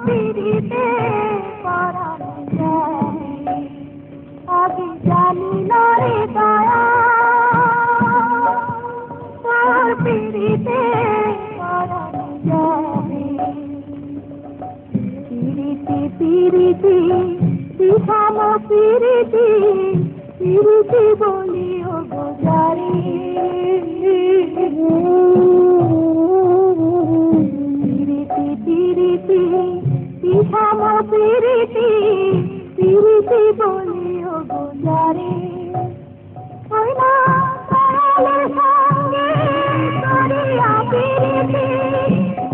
পিড়িতে পরানো যাবে আগে জানি না রে দয়া তোর পিড়িতে পরানো যাবে পিড়িতি পিড়িতি বিষম পিড়িতি পিড়িতি বলি ও গোজারি পিড়িতি পিড়িতি বিষম পিড়িতি পিড়িতি বলি ও গোজারি ওই না দয়ালের সঙ্গে করিয়া পিড়িতি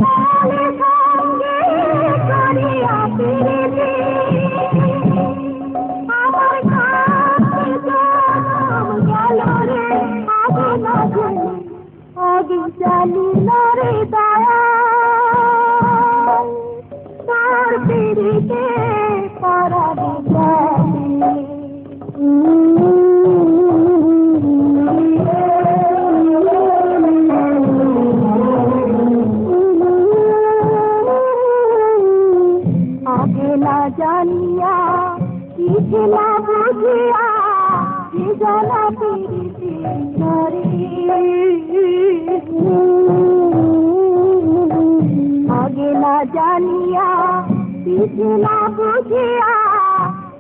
দয়ালের সঙ্গে করিয়া পিড়িতি আমার কাছে জনম গেল রে আগে না জানি আগে জানি না রে দয়া তোর পিড়িতে পরানো যাবে আগে না জানিয়া কি খেলা বুঝিয়া কি জানা পিড়িতি নারী আগে না জানিয়া কি খেলা বুঝিয়া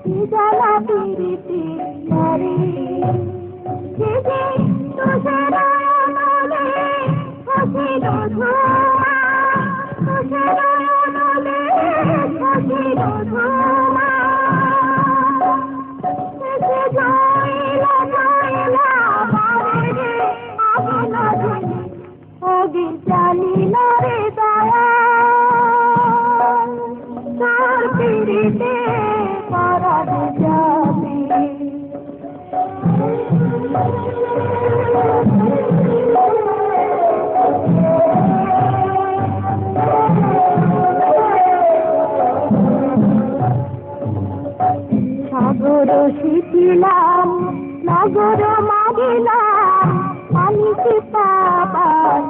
কি জানা পিড়িতি নারী তুষার নলে হাসিল ধোঁয়া তুষার নলে হাসিল ধোঁয়া জয়লা জয়লা বারে রে আগে না জানি আগে জানি না রে দয়া তোর পিড়িতে পরানো যাবে সাগর শিখিলাম নগর মাগিলাম পানিতে পাবার